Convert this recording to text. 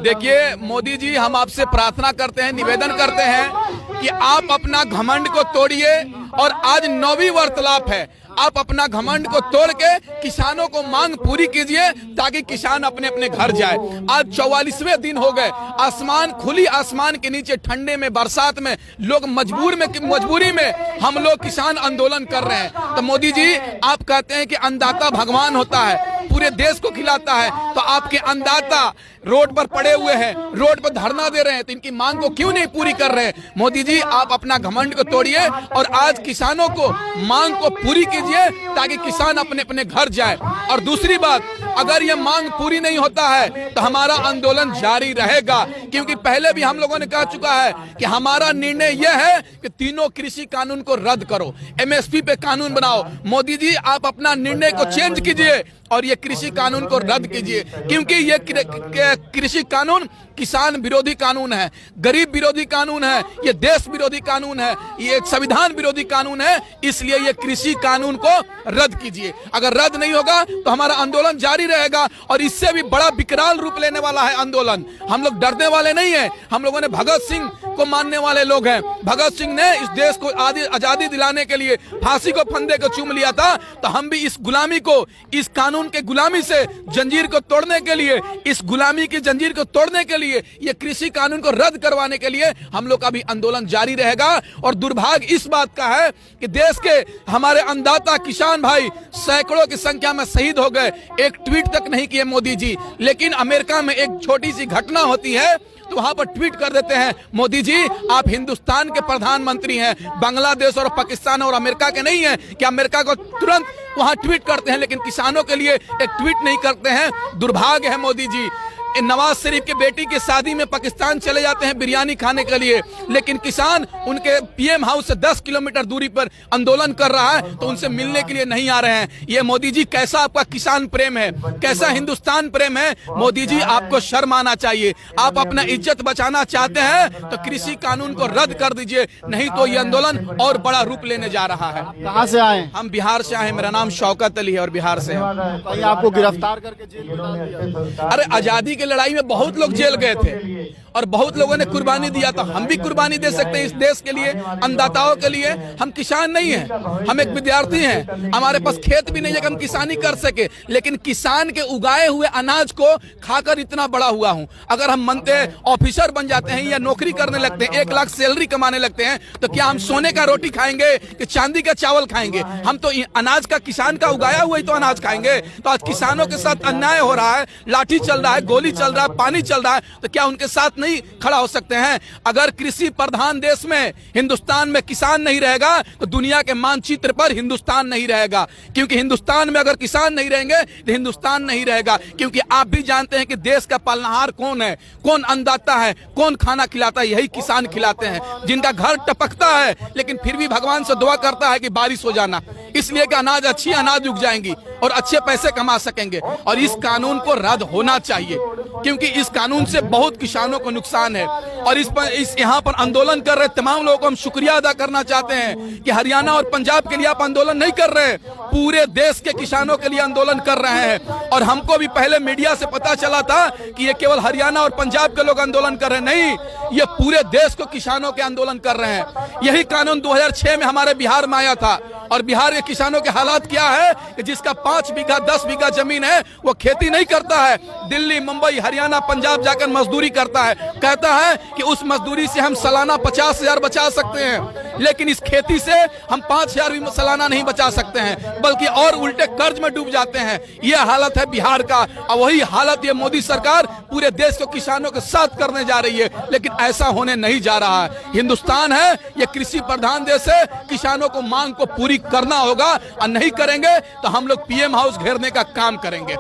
देखिए मोदी जी, हम आपसे प्रार्थना करते हैं, निवेदन करते हैं कि आप अपना घमंड को तोड़िए। और आज 9वीं वार्तालाप है, आप अपना घमंड को तोड़ के किसानों को मांग पूरी कीजिए ताकि किसान अपने अपने घर जाए। आज 44वें दिन हो गए, आसमान खुली आसमान के नीचे ठंडे में बरसात में लोग मजबूरी में हम लोग किसान आंदोलन कर रहे हैं। तो मोदी जी, आप कहते हैं कि अन्नदाता भगवान होता है, पूरे देश को खिलाता है, तो आपके अन्नदाता रोड पर पड़े हुए हैं, रोड पर धरना दे रहे हैं, तो इनकी मांग को क्यों नहीं पूरी कर रहे हैं? मोदी जी, आप अपना घमंड को तोड़िए और आज किसानों को मांग को पूरी कीजिए ताकि किसान अपने अपने घर जाए। और दूसरी बात, अगर ये मांग पूरी नहीं होता है तो हमारा आंदोलन जारी रहेगा, क्योंकि पहले भी हम लोगों ने कह चुका है कि हमारा निर्णय यह है कि तीनों कृषि कानून को रद्द करो, एमएसपी पे कानून बनाओ। मोदी जी, आप अपना निर्णय को चेंज कीजिए और ये कृषि कानून को रद्द कीजिए, क्योंकि ये कृषि कानून किसान विरोधी कानून है, गरीब विरोधी कानून है, ये देश विरोधी कानून है, ये एक संविधान विरोधी कानून है। इसलिए ये कृषि कानून को रद्द कीजिए। अगर रद्द नहीं होगा तो हमारा आंदोलन जारी रहेगा और इससे भी बड़ा विकराल रूप लेने वाला है आंदोलन। हम लोग डरने वाले नहीं है, हम लोगों ने भगत सिंह को मानने वाले लोग हैं। भगत सिंह ने इस देश को आजादी दिलाने के लिए फांसी को फंदे को चूम लिया था, तो हम भी इस गुलामी को, इस कानून के गुलामी से जंजीर को तोड़ने के लिए, इस गुलामी की जंजीर को तोड़ने के लिए, ये कृषि कानून को रद्द करवाने के लिए हम लोग का भी आंदोलन जारी रहेगा। और दुर्भाग्य इस बात का है कि देश के हमारे अन्नदाता किसान भाई सैकड़ों की संख्या में शहीद हो गए, एक ट्वीट तक नहीं किए मोदी जी। लेकिन अमेरिका में एक छोटी सी घटना होती है तो वहां पर ट्वीट कर देते हैं, मोदी जी आप हिंदुस्तान के प्रधानमंत्री हैं, बांग्लादेश और पाकिस्तान और अमेरिका के नहीं हैं कि अमेरिका को तुरंत वहां ट्वीट करते हैं, लेकिन किसानों के लिए एक ट्वीट नहीं करते हैं। दुर्भाग्य है मोदी जी। नवाज शरीफ की बेटी की शादी में पाकिस्तान चले जाते हैं बिरयानी खाने के लिए, लेकिन किसान उनके पीएम हाउस से 10 किलोमीटर दूरी पर आंदोलन कर रहा है तो उनसे मिलने के लिए नहीं आ रहे हैं। ये मोदी जी, कैसा आपका किसान प्रेम है, कैसा हिंदुस्तान प्रेम है? मोदी जी, आपको शर्म आना चाहिए। आप अपना इज्जत बचाना चाहते हैं तो कृषि कानून को रद्द कर दीजिए, नहीं तो ये आंदोलन और बड़ा रूप लेने जा रहा है। कहाँ से आए? हम बिहार से आए, मेरा नाम शौकत अली है और बिहार से है। कहीं आपको गिरफ्तार करके जेल में डाल दिया? अरे आजादी लड़ाई में बहुत लोग जेल गए थे और बहुत लोगों ने कुर्बानी दिया था। हम भी कुर्बानी दे सकते हैं इस देश के लिए, अन्नदाताओं के लिए। हम किसान नहीं हैं, हम एक विद्यार्थी हैं, हमारे पास खेत भी नहीं है कि हम किसानी कर सके, लेकिन किसान के उगाए हुए अनाज को खाकर इतना बड़ा हुआ हूं। अगर हम मनते ऑफिसर बन जाते हैं या नौकरी करने लगते हैं, 1 लाख सैलरी कमाने लगते हैं, तो क्या हम सोने का रोटी खाएंगे कि चांदी का चावल खाएंगे? हम तो अनाज का, किसान का उगाया हुआ ही तो अनाज खाएंगे। तो आज किसानों के साथ अन्याय हो रहा है, लाठी चल रहा है, गोली चल रहा है, पानी चल रहा है, तो क्या उनके साथ नहीं खड़ा हो सकते हैं? अगर कृषि प्रधान देश में, हिंदुस्तान में किसान नहीं रहेगा तो दुनिया के मानचित्र पर हिंदुस्तान नहीं रहेगा, क्योंकि हिंदुस्तान में अगर किसान नहीं रहेंगे तो हिंदुस्तान नहीं रहेगा। क्योंकि आप भी जानते हैं कि देश का पालनहार कौन है, कौन अन्नदाता है, कौन खाना खिलाता है? यही किसान खिलाते हैं, जिनका घर टपकता है लेकिन फिर भी भगवान से दुआ करता है कि बारिश हो जाना, इसलिए कि अच्छी अनाज उग जाएंगी और अच्छे पैसे कमा सकेंगे। और इस कानून को रद्द होना चाहिए, क्योंकि इस कानून से बहुत किसानों को नुकसान है। और इस यहाँ पर आंदोलन कर रहे तमाम लोगों को हम शुक्रिया अदा करना चाहते हैं कि हरियाणा और पंजाब के लिए आप आंदोलन नहीं कर रहे, पूरे देश के किसानों के लिए आंदोलन कर रहे हैं। और हमको भी पहले मीडिया से पता चला था कि ये केवल हरियाणा और पंजाब के लोग आंदोलन कर रहे हैं, नहीं, ये पूरे देश को किसानों के आंदोलन कर रहे हैं। यही कानून 2006 में हमारे बिहार में आया था। और बिहार के किसानों के हालात क्या है कि जिसका 5 बीघा 10 बीघा जमीन है वो खेती नहीं करता है, दिल्ली, मुंबई, हरियाणा, पंजाब जाकर मजदूरी करता है, कहता है कि उस मजदूरी से हम सालाना 50,000 बचा सकते हैं, लेकिन इस खेती से हम 5,000 भी सालाना नहीं बचा सकते हैं, बल्कि और उल्टे कर्ज में डूब जाते हैं। यह हालत है बिहार का, और वही हालत ये मोदी सरकार पूरे देश को किसानों के साथ करने जा रही है, लेकिन ऐसा होने नहीं जा रहा है। हिंदुस्तान है, ये कृषि प्रधान देश है, किसानों को मांग को पूरी करना होगा, और नहीं करेंगे तो हम लोग पीएम हाउस घेरने का काम करेंगे।